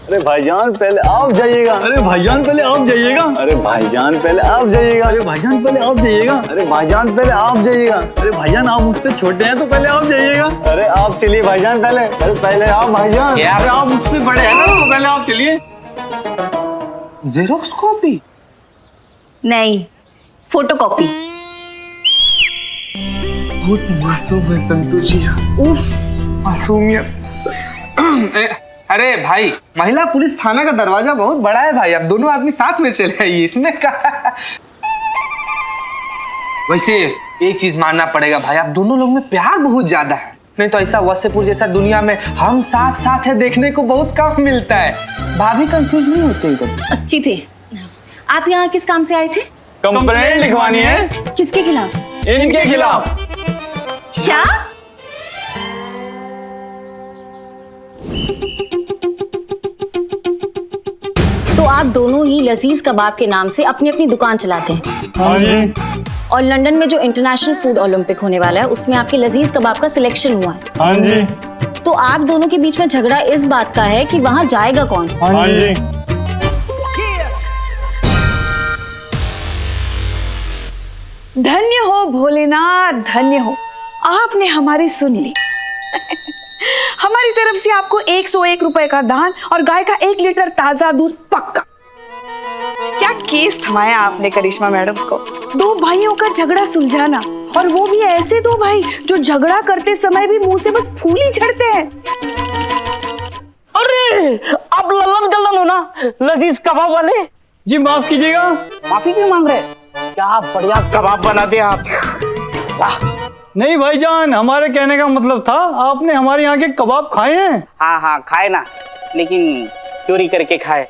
अरे भाईजान पहले आप जाइएगा। अरे भाईजान पहले आप जाइएगा। अरे भाईजान पहले आप जाइएगा। अरे भाईजान पहले आप जाइएगा। अरे भाईजान पहले आप जाइएगा। अरे भाईजान आप मुझसे छोटे हैं तो पहले आप जाइएगा। अरे आप चलिए भाईजान पहले। अरे पहले आप भाईजान। यार आप मुझसे बड़े हैं ना तो पहले आप चलिए। जेरोक्स कॉपी नहीं, फोटोकॉपी। बहुत मासूम है संतू जी। उफ, मासूमियत। अरे भाई, महिला पुलिस थाना का दरवाजा बहुत बड़ा है भाई, अब दोनों आदमी साथ में चले आइए, इसमें क्या। वैसे एक चीज मानना पड़ेगा भाई, आप दोनों लोग में प्यार बहुत ज्यादा है, नहीं तो ऐसा वसेपुर जैसा दुनिया में हम साथ साथ है देखने को बहुत कम मिलता है। भाभी कंफ्यूज नहीं होते कभी? अच्छी थे। आप यहाँ किस काम से आए थे? कंप्लेंट लिखवानी है। किसके खिलाफ? इनके खिलाफ। क्या? तो आप दोनों ही लजीज कबाब के नाम से अपनी अपनी दुकान चलाते हैं? हाँ जी। और लंदन में जो इंटरनेशनल फूड ओलंपिक होने वाला है उसमें आपके लजीज कबाब का सिलेक्शन हुआ है? हाँ जी। तो आप दोनों के बीच में झगड़ा इस बात का है कि वहाँ जाएगा कौन? हाँ जी। धन्य हो भोलेनाथ, धन्य हो, आपने हमारी सुन ली। हमारी तरफ से आपको 101 रुपए का दान और गाय का 1 लीटर ताजा दूध पक्का। क्या केस थमाया आपने करिश्मा मैडम को। 2 भाइयों का झगड़ा सुलझाना, और वो भी ऐसे 2 भाई जो झगड़ा करते समय भी मुंह से बस फूल ही झड़ते हैं। अरे आप लल्लन गल्लन हो ना, लजीज कबाब वाले। जी माफ कीजिएगा। माफी क्यों मांग रहे? क्या बढ़िया कबाब बनाते हैं आप। नहीं भाईजान, हमारे कहने का मतलब था आपने हमारे यहाँ के कबाब खाए हैं। हाँ हाँ खाए ना, लेकिन चोरी करके खाए।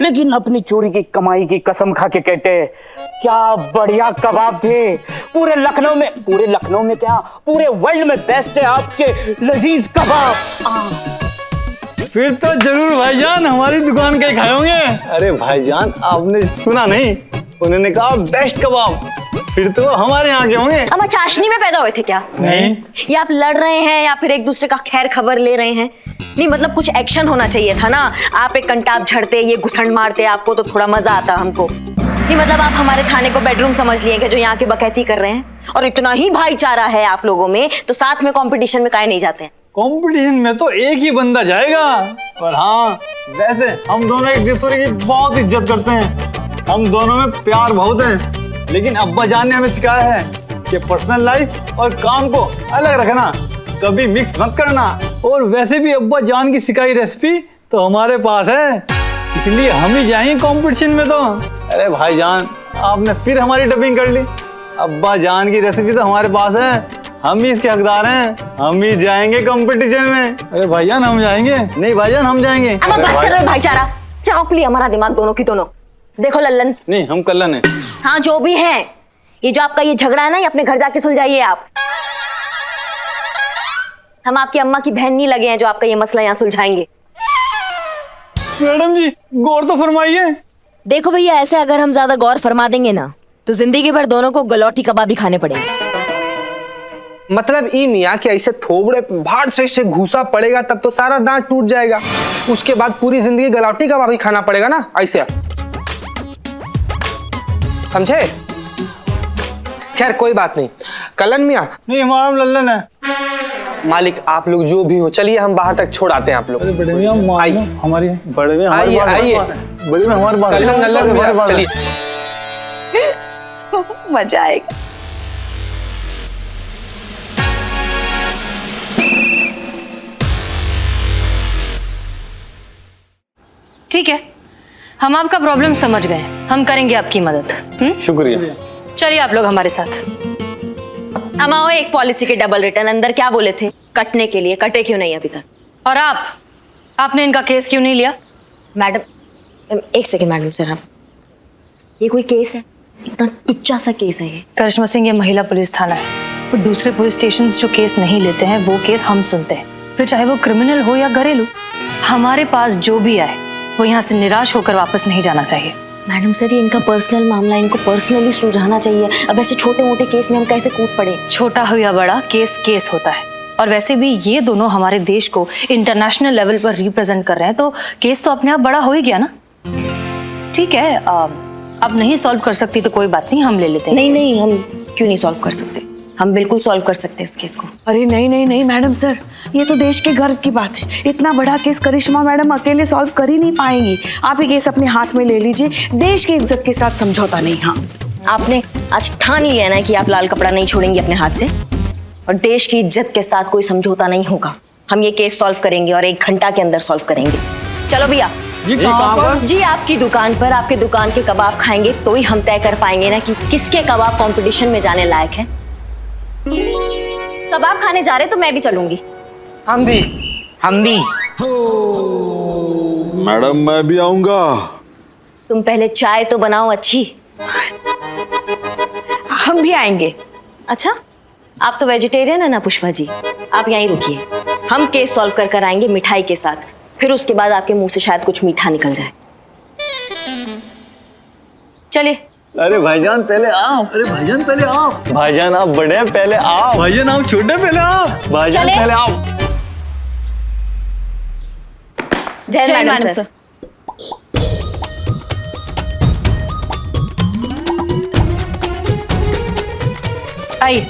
लेकिन अपनी चोरी की कमाई की कसम खा के कहते हैं क्या बढ़िया कबाब थे। पूरे लखनऊ में क्या, पूरे वर्ल्ड में बेस्ट है आपके लजीज कबाब। फिर तो जरूर भाईजान हमारी दुकान के खाए होंगे। अरे भाईजान आपने सुना नहीं, उन्होंने कहा बेस्ट कबाब, फिर तो हमारे यहाँ के होंगे। अब चाशनी में पैदा हुए थे क्या? नहीं। या आप लड़ रहे हैं या फिर एक दूसरे का खैर खबर ले रहे हैं? नहीं मतलब कुछ एक्शन होना चाहिए था ना। आप एक कंटाप झड़ते, ये घुसंड मारते आपको तो थोड़ा मजा आता हमको। नहीं मतलब आप हमारे थाने को बेडरूम समझ लिए जो यहाँ के बकैती कर रहे हैं। और इतना ही भाईचारा है आप लोगों में तो साथ में कंपटीशन में काहे नहीं जाते हैं? कंपटीशन में तो एक ही बंदा जाएगा। पर हाँ, वैसे हम दोनों एक दूसरे की बहुत इज्जत करते हैं, हम दोनों में प्यार बहुत है। लेकिन अब्बा जान ने हमें सिखाया है कि पर्सनल लाइफ और काम को अलग रखना, कभी मिक्स मत करना। और वैसे भी अब्बा जान की सिखाई रेसिपी तो हमारे पास है, इसलिए हम ही जाएंगे कंपटीशन में। तो अरे भाईजान आपने फिर हमारी डबिंग कर ली। अब्बा जान की रेसिपी तो हमारे पास है, हम ही इसके हकदार हैं, हम ही जाएंगे कंपटीशन में। अरे भाईजान हम जाएंगे। नहीं भाईजान हम जाएंगे। अब बस कर रहे भाईचारा, चाप लिया हमारा दिमाग दोनों की दोनों। देखो लल्लन, नहीं हम कल्लन है। हाँ जो भी है, ये जो आपका ये झगड़ा है ना, ये अपने घर जाके सुलझाइए आप। हम आपकी अम्मा की बहन नहीं लगे हैं जो आपका ये मसला यहाँ सुलझाएंगे। मैडम जी गौर तो फरमाइए। देखो भैया, ऐसे अगर हम ज्यादा गौर फरमा देंगे ना तो जिंदगी भर दोनों को गलौटी कबाब भी खाने पड़ेंगे। मतलब ई मियाँ कि ऐसे थोबड़े भाड़ से घुसा पड़ेगा तब तो सारा दांत टूट जाएगा, उसके बाद पूरी जिंदगी गलौटी कबाब ही खाना पड़ेगा ना, ऐसे समझे? खैर कोई बात नहीं। कल्लन मियाँ। नहीं हमारा लल्लन है। मालिक आप लोग जो भी हो, चलिए हम बाहर तक छोड़ आते हैं आप लोग। अरे बड़े मियाँ हमारी बड़े में आइए आइए, बड़े में हमारे पास कल्लन नल्लन मियाँ चलिए। मजा आएगा। ठीक है, हम आपका प्रॉब्लम समझ गए, हम करेंगे आपकी मदद। शुक्रिया। चलिए आप लोग हमारे साथ। हम आओ, एक पॉलिसी के डबल रिटर्न अंदर क्या बोले थे कटने के लिए, कटे क्यों नहीं अभी तक? और आपने इनका केस क्यों नहीं लिया? मैडम एक सेकंड मैडम सर, आप ये कोई केस है? इतना टुच्चा सा केस है ये। करिश्मा सिंह ये महिला पुलिस थाना है, और दूसरे पुलिस स्टेशन जो केस नहीं लेते हैं वो केस हम सुनते हैं, फिर चाहे वो क्रिमिनल हो या घरेलू। हमारे पास जो भी आए वो यहाँ से निराश होकर वापस नहीं जाना चाहिए। मैडम सर ये इनका पर्सनल मामला, इनको पर्सनली सुलझाना चाहिए। अब ऐसे छोटे मोटे केस में हम कैसे कूद पड़े? छोटा हो या बड़ा, केस केस होता है, और वैसे भी ये दोनों हमारे देश को इंटरनेशनल लेवल पर रिप्रेजेंट कर रहे हैं, तो केस तो अपने आप बड़ा हो ही गया ना। ठीक है, अब नहीं सॉल्व कर सकती तो कोई बात नहीं, हम ले लेते हैं। नहीं नहीं, हम क्यों नहीं सॉल्व कर सकते? हम बिल्कुल सॉल्व कर सकते हैं इस केस को। अरे नहीं नहीं नहीं मैडम सर, ये तो देश के गर्व की बात है। इतना बड़ा केस करिश्मा मैडम अकेले सॉल्व कर ही नहीं पाएंगी। आप ये केस अपने हाथ में ले लीजिए, देश की इज्जत के साथ समझौता नहीं। हाँ, आपने आज ठान लिया ना कि आप लाल कपड़ा नहीं छोड़ेंगे अपने हाथ से, और देश की इज्जत के साथ कोई समझौता नहीं होगा। हम ये केस सॉल्व करेंगे और 1 घंटा के अंदर सॉल्व करेंगे। चलो भैया। जी कहाँ पर? जी आपकी दुकान पर, आपके दुकान के कबाब खाएंगे तो ही हम तय कर पाएंगे ना कि किसके कबाब कंपटीशन में जाने लायक है। कबाब खाने जा रहे तो मैं भी चलूंगी। हम भी। मैडम मैं भी आऊंगा। तुम पहले चाय तो बनाओ अच्छी। हम भी आएंगे। अच्छा, आप तो वेजिटेरियन है ना पुष्पा जी, आप यहीं रुकिए, हम केस सॉल्व कर कर आएंगे मिठाई के साथ। फिर उसके बाद आपके मुंह से शायद कुछ मीठा निकल जाए। चलिए। अरे भाईजान पहले आप। अरे भाईजान पहले आप। भाईजान आप बड़े हैं, पहले आप। भाईजान आप छोटे, पहले आप। भाईजान चले। पहले आप। जय मैडम सर। आइए।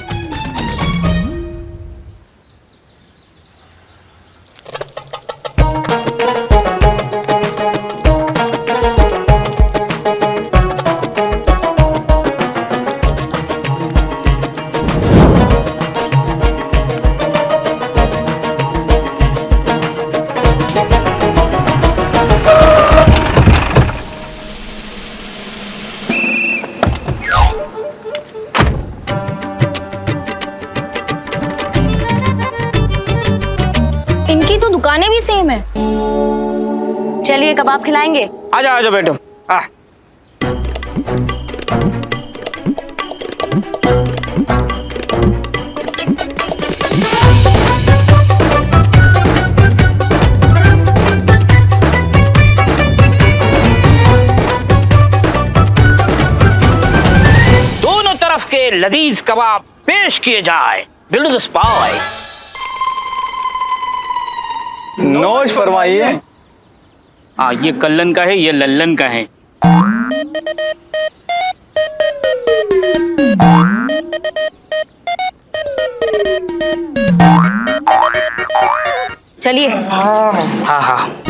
इनकी तो दुकानें भी सेम है। चलिए कबाब खिलाएंगे। आजा बेटो। दोनों तरफ के लजीज कबाब पेश किए जाए। Build the spy. नोश फरमाइए। हाँ, ये कल्लन का है, ये लल्लन का है। चलिए। हाँ।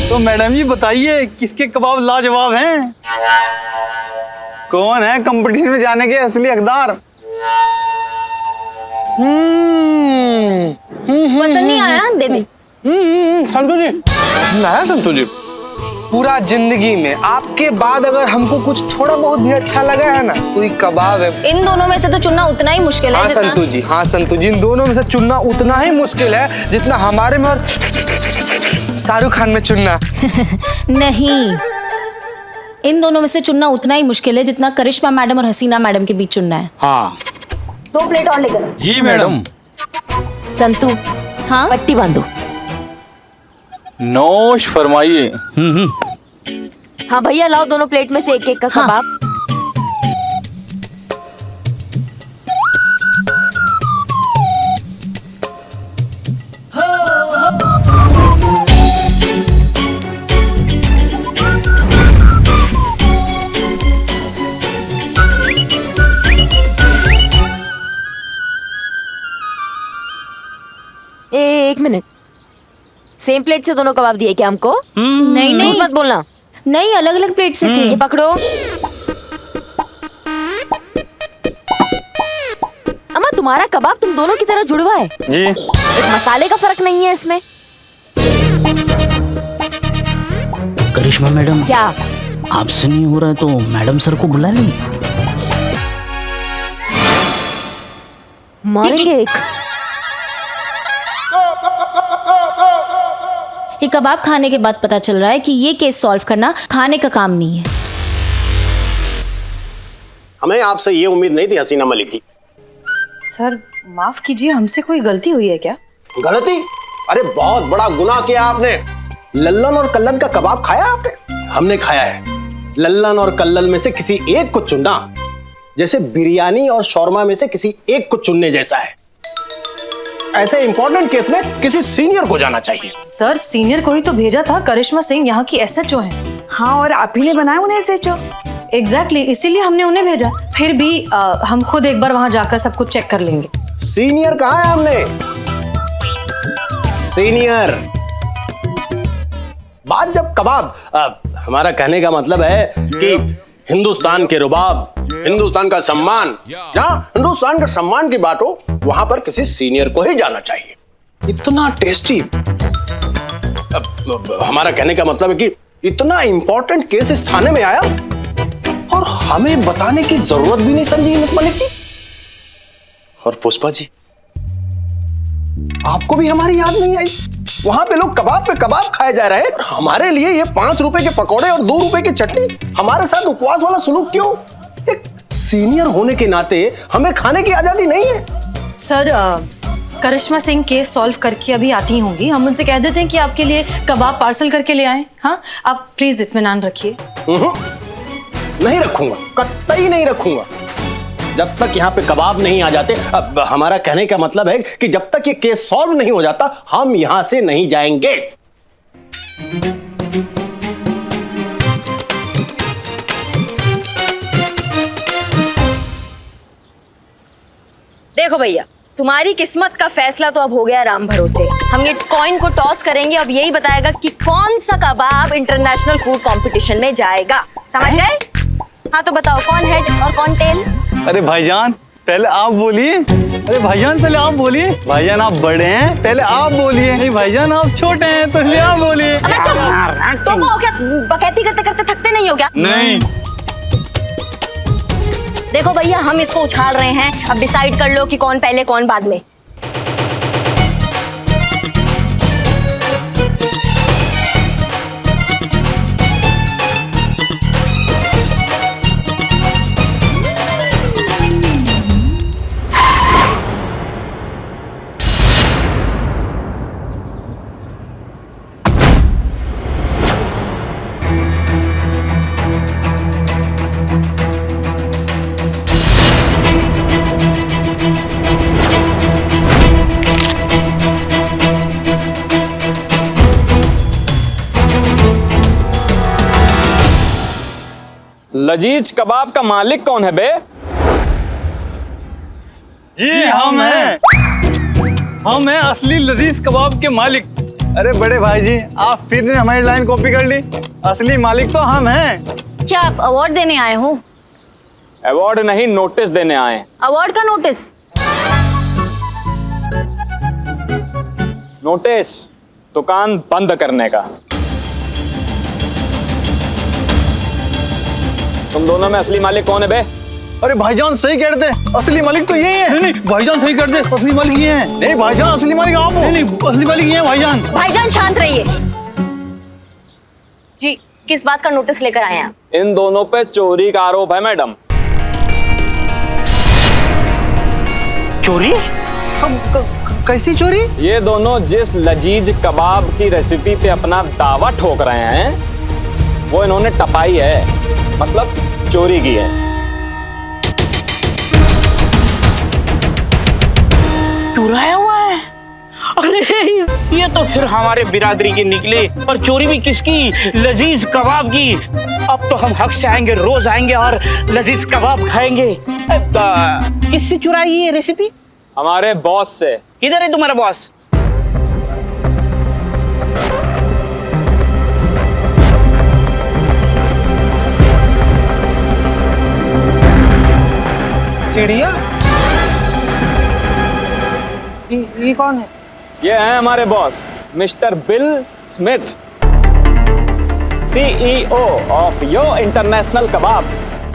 तो मैडम जी बताइए, किसके कबाब लाजवाब हैं? कौन है कंपटीशन में जाने के असली हकदार? पसंद नहीं आया? दे दे। संतु जी, ना संतु जी, पूरा जिंदगी में आपके बाद अगर हमको कुछ थोड़ा बहुत भी अच्छा लगा है ना, तो ये कबाब है। इन दोनों में से तो चुनना उतना ही मुश्किल है हाँ जितना... संतु जी, हाँ संतु जी, इन दोनों में से चुनना उतना ही मुश्किल है जितना हमारे में और शाहरुख खान में चुनना। नहीं, इन दोनों में से चुनना उतना ही मुश्किल है जितना करिश्मा मैडम और हसीना मैडम के बीच चुनना है। हाँ। 2 प्लेट और लेकर। जी मैडम। संतू, हाँ, पट्टी बांधो। नोश फरमाइए। हाँ भैया, लाओ दोनों प्लेट में से एक का कबाब। एक मिनट, सेम प्लेट से दोनों कबाब दिए क्या हमको? नहीं झूठ नहीं मत बोलना। नहीं, अलग अलग प्लेट से थे। ये पकड़ो। अम्मा, तुम्हारा कबाब तुम दोनों की तरह जुड़वा है। जी। एक मसाले का फर्क नहीं है इसमें। करिश्मा मैडम, क्या? आपसे नहीं हो रहा है तो मैडम सर को बुला लें। मारेंगे एक। ये कबाब खाने के बाद पता चल रहा है कि ये केस सॉल्व करना खाने का काम नहीं है। हमें आपसे ये उम्मीद नहीं थी हसीना मलिक की। सर माफ कीजिए, हमसे कोई गलती हुई है क्या? गलती? अरे बहुत बड़ा गुनाह किया आपने। लल्लन और कल्लन का कबाब खाया आपने? हमने खाया है। लल्लन और कल्लन में से किसी एक को चुनना जैसे बिरयानी और शौरमा में से किसी एक को चुनने जैसा है। ऐसे इंपॉर्टेंट केस में किसी सीनियर को जाना चाहिए। सर सीनियर को ही तो भेजा था, करिश्मा सिंह यहाँ की SHO हैं। हाँ, और आप ही ने बनाया उन्हें SHO। एग्जैक्टली, इसीलिए हमने उन्हें भेजा। फिर भी हम खुद एक बार वहां जाकर सब कुछ चेक कर लेंगे। सीनियर कहाँ है? हमने सीनियर बात जब कबाब, हमारा कहने का मतलब है कि हिंदुस्तान के रुबाब, हिंदुस्तान का सम्मान, जहां हिंदुस्तान के सम्मान की बात हो वहां पर किसी सीनियर को ही जाना चाहिए। इतना टेस्टी, हमारा कहने का मतलब है कि इतना इंपॉर्टेंट केस इस थाने में आया और हमें बताने की जरूरत भी नहीं समझी मिस मलिक जी। और पुष्पा जी, आपको भी हमारी याद नहीं आई? वहां पे लोग कबाब पे कबाब खाए जा रहे हैं और हमारे लिए ये 5 रुपए के पकौड़े और 2 रुपए की चटनी, हमारे साथ उपवास वाला सुलूक क्यों? एक सीनियर होने के नाते हमें खाने की आजादी नहीं है? सर करिश्मा सिंह केस सॉल्व करके अभी आती होंगी, हम उनसे कह देते हैं कि आपके लिए कबाब पार्सल करके ले आए। हाँ, आप प्लीज इत्मीनान रखिए। नहीं रखूंगा, कतई नहीं रखूंगा जब तक यहाँ पे कबाब नहीं आ जाते। अब हमारा कहने का मतलब है कि जब तक ये केस सॉल्व नहीं हो जाता हम यहां से नहीं जाएंगे। देखो भैया, तुम्हारी किस्मत का फैसला तो अब हो गया राम भरोसे। हम ये कॉइन को टॉस करेंगे, अब यही बताएगा कि कौन सा कबाब इंटरनेशनल फूड कंपटीशन में जाएगा। समझ गए? हाँ तो बताओ, कौन हेड और कौन टेल? अरे भाईजान पहले आप बोलिए। अरे भाईजान पहले आप बोलिए। भाईजान आप बड़े हैं, पहले आप बोलिए। नहीं भाईजान आप छोटे हैं तो इसलिए आप बोलिए। अबे चुप! तुम हो क्या बकैती करते करते थकते नहीं हो क्या? नहीं। देखो भैया, हम इसको उछाल रहे हैं, अब डिसाइड कर लो कि कौन पहले कौन बाद में। लजीज कबाब का मालिक कौन है बे? जी हम हैं असली लजीज कबाब के मालिक। अरे बड़े भाई जी, आप फिर ने हमारी लाइन कॉपी कर ली। असली मालिक तो हम हैं। क्या आप अवार्ड देने आए हो? अवार्ड नहीं, नोटिस देने आए। अवार्ड का नोटिस? नोटिस दुकान बंद करने का। तुम दोनों में असली मालिक कौन है बे? अरे भाईजान सही कह रहे थे, असली मालिक तो यही है। नहीं भाईजान सही कर दे, असली मालिक ये हैं। नहीं भाईजान, असली मालिक आप हो। नहीं असली मालिक ये हैं भाईजान। भाईजान शांत रहिए। जी, किस बात का नोटिस लेकर आए हैं? इन दोनों पे चोरी का आरोप है मैडम। चोरी? कैसी चोरी? ये दोनों जिस लजीज कबाब की रेसिपी पे अपना दावा ठोक रहे हैं वो इन्होंने टपाई है, मतलब चोरी की है। चुराया हुआ है? अरे ये तो फिर हमारे बिरादरी की निकली, और चोरी भी किसकी? लजीज कबाब की। अब तो हम हक से आएंगे, रोज आएंगे और लजीज कबाब खाएंगे। किससे चुराई ये रेसिपी? हमारे बॉस से। किधर है तुम्हारा बॉस? चिड़िया? ये कौन है? ये है हमारे boss mister bill Smith, CEO of yo international kebab.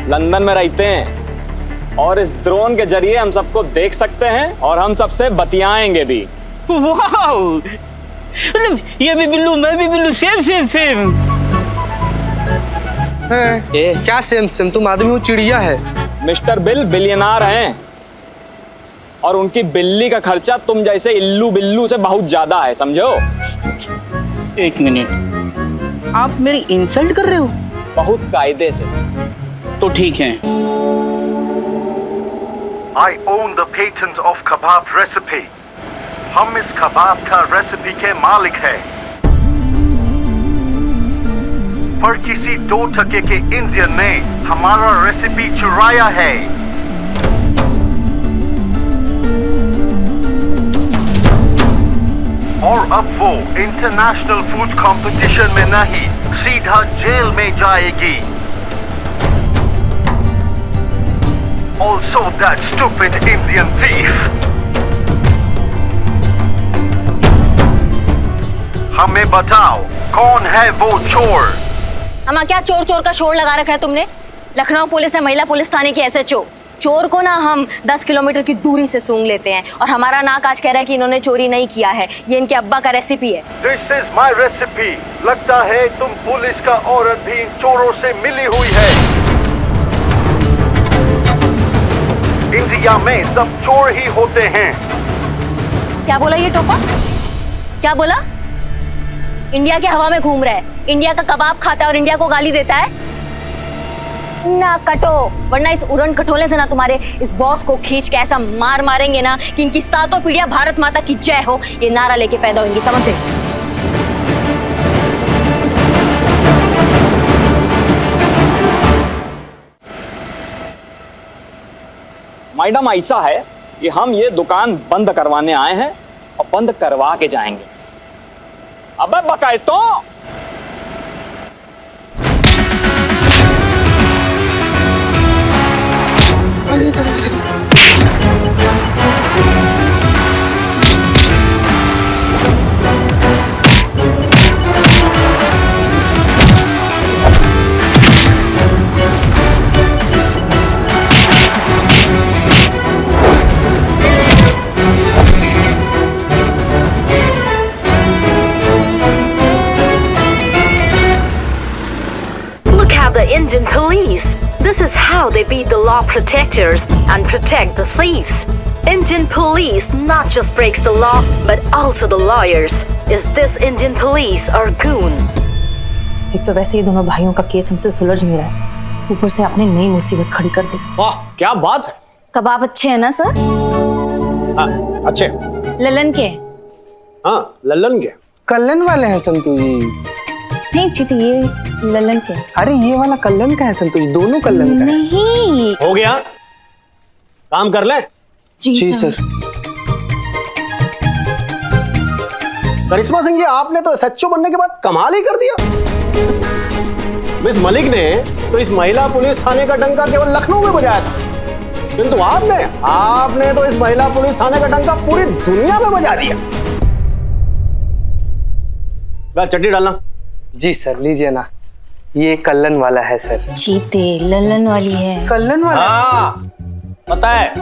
London में रहते हैं और इस ड्रोन के जरिए हम सबको देख सकते हैं और हम सबसे बतियाएंगे भी। वाह! मतलब ये भी बिल्लू, मैं भी बिल्लू, सेम सेम सेम। क्या सेम सेम? तुम आदमी हो, चिड़िया है। मिस्टर बिल बिलियनार हैं और उनकी बिल्ली का खर्चा तुम जैसे इल्लू बिल्लू से बहुत ज्यादा है, समझो। एक मिनट, आप मेरी इंसल्ट कर रहे हो? बहुत कायदे से। तो ठीक है। I own the patent of kebab recipe. हम इस कबाब का रेसिपी के मालिक है। पर किसी 2% के इंडियन ने हमारा रेसिपी चुराया है। और अब वो इंटरनेशनल फूड कंपटीशन में नहीं, सीधा जेल में जाएगी। Also that stupid Indian thief. हमें बताओ कौन है वो चोर? हमारा क्या चोर चोर का शोर लगा रखा है तुमने? लखनऊ पुलिस है, महिला पुलिस थाने की SHO। चोर को ना हम 10 किलोमीटर की दूरी से सूंघ लेते हैं और हमारा नाक आज कह रहा है कि इन्होंने चोरी नहीं किया है, ये इनके अब्बा का रेसिपी है। This is my recipe. लगता है तुम पुलिस का औरत भी चोरों से मिली हुई है। इंडिया में सब चोर ही होते हैं। क्या बोला ये टोपा? क्या बोला? इंडिया के हवा में घूम रहा है, इंडिया का कबाब खाता है और इंडिया को गाली देता है? ना कटो, वरना इस उड़न खटोले से ना तुम्हारे इस बॉस को खींच के ऐसा मार मारेंगे ना कि इनकी सातों पीढ़ियां भारत माता की जय हो ये नारा लेके पैदा होंगी, समझे? मैडम ऐसा है कि हम ये दुकान बंद करवाने आए हैं और बंद करवा के जाएंगे। अबे बकाए तो The Indian police. This is how they beat the law protectors and protect the thieves. Indian police not just breaks the law but also the lawyers. Is this Indian police or goon? एक तो वैसे ही दोनों भाइयों का case हमसे सुलझ नहीं रहा है, ऊपर से आपने नई मुसीबत खड़ी कर दी। वाह क्या बात है। कबाब अच्छे हैं ना सर? हाँ अच्छे। ललन के? हाँ ललन के। कल्लन वाले हैं संतू जी? नहीं चित, ये ललन के। अरे ये वाला कल्लन का है संतू जी, दोनों कल्लन का है। नहीं हो गया, काम कर ले। जी सर। करिश्मा सिंह जी आपने तो SHO बनने के बाद कमाल ही कर दिया। मिस मलिक ने तो इस महिला पुलिस थाने का डंका केवल लखनऊ में बजाया था, किंतु आपने तो इस महिला पुलिस थाने का डंका पूरी दुनिया में बजा दिया। चट्टी डालना। जी सर लीजिए ना, ये कल्लन वाला है सर। चीते ललन वाली है। कल्लन वाला? हाँ पता है।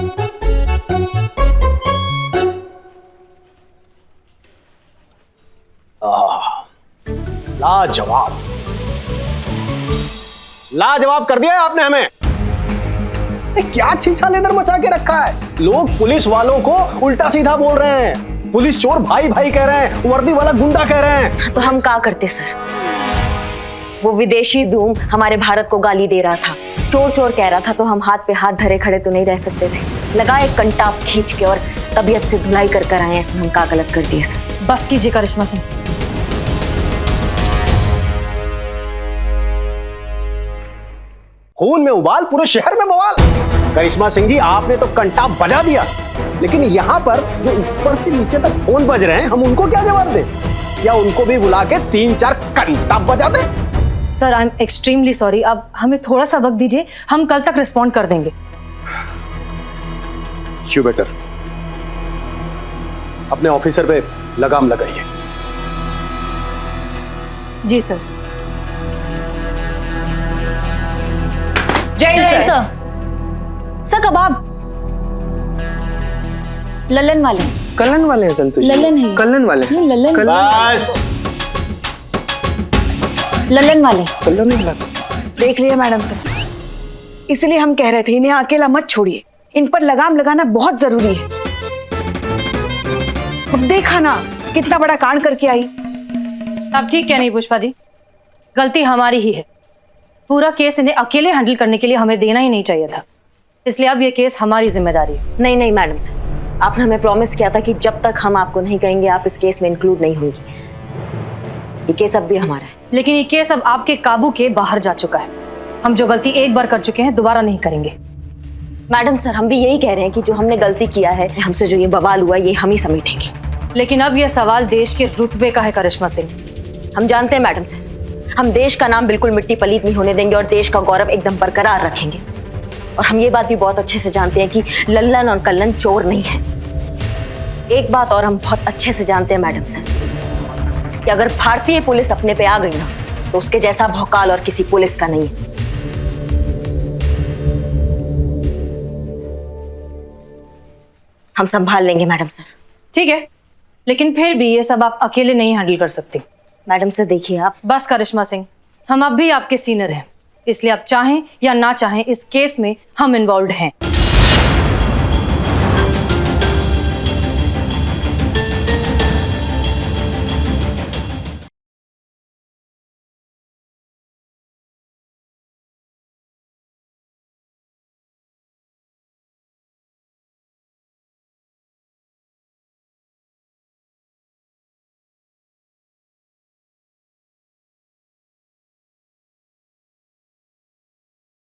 लाजवाब लाजवाब कर दिया है आपने हमें। क्या छीछा लेदर मचा के रखा है। लोग पुलिस वालों को उल्टा सीधा बोल रहे हैं, पुलिस चोर भाई भाई कह रहे हैं, वर्दी वाला गुंडा कह रहे हैं। तो हम क्या करते सर? वो विदेशी धूम हमारे भारत को गाली दे रहा था, चोर चोर कह रहा था, तो हम हाथ पे हाथ धरे खड़े तो नहीं रह सकते थे। लगा एक कंटाप खींच के और तबीयत से धुलाई कर आए हैं, इसमें हम क्या गलत कर दिए सर? बस कीजिए करिश्मा सिंह। खून में उबाल, पूरे शहर में बवाल। करिश्मा सिंह जी आपने तो कंटाप बजा दिया, लेकिन यहाँ पर जो ऊपर से नीचे तक फोन बज रहे हैं, हम उनको क्या जवाब दें? या उनको भी बुला के 3-4 कंटाप बजा दें? Sir I am extremely sorry, अब हमें थोड़ा सा वक्त दीजिए, हम कल तक रिस्पॉन्ड कर देंगे। यू बेटर अपने ऑफिसर पे लगाम लगाइए। जी सर। जय सर। सर कबाब ललन वाले। कलन वाले हैं संतोष जी। ललन है। कलन वाले हैं। ललन बस ललन वाले। कलन वाला तो देख लिया मैडम सर, इसलिए हम कह रहे थे इन्हें अकेला मत छोड़िए, इन पर लगाम लगाना बहुत जरूरी है। अब देखा ना कितना बड़ा कांड करके आई। आप ठीक क्या नहीं पुष्पा जी, गलती हमारी ही है। पूरा केस इन्हें अकेले हैंडल करने के लिए हमें देना ही नहीं चाहिए था, इसलिए अब ये केस हमारी जिम्मेदारी है। नहीं नहीं मैडम सर, आपने हमें प्रॉमिस किया था कि जब तक हम आपको नहीं कहेंगे आप इस केस में इंक्लूड नहीं होंगी। ये केस अब भी हमारा है। लेकिन ये केस अब आपके काबू के बाहर जा चुका है। हम जो गलती एक बार कर चुके हैं दोबारा नहीं करेंगे। मैडम सर, हम भी यही कह रहे हैं कि जो हमने गलती किया है, हमसे जो ये बवाल हुआ ये हम ही समेटेंगे। लेकिन अब यह सवाल देश के रुतबे का है करिश्मा सिंह। हम जानते हैं मैडम सर, हम देश का नाम बिल्कुल मिट्टी पलीत नहीं होने देंगे और देश का गौरव एकदम बरकरार रखेंगे। और हम ये बात भी बहुत अच्छे से जानते हैं कि लल्लन और कल्लन चोर नहीं है। एक बात और हम बहुत अच्छे से जानते हैं मैडम सर, कि अगर भारतीय पुलिस अपने पे आ गई ना तो उसके जैसा भौकाल और किसी पुलिस का नहीं है। हम संभाल लेंगे मैडम सर। ठीक है, लेकिन फिर भी ये सब आप अकेले नहीं हैंडल कर सकती। मैडम सर देखिए आप। बस करिश्मा सिंह, हम अब भी आपके सीनियर हैं, इसलिए आप चाहें या ना चाहें इस केस में हम इन्वॉल्व हैं।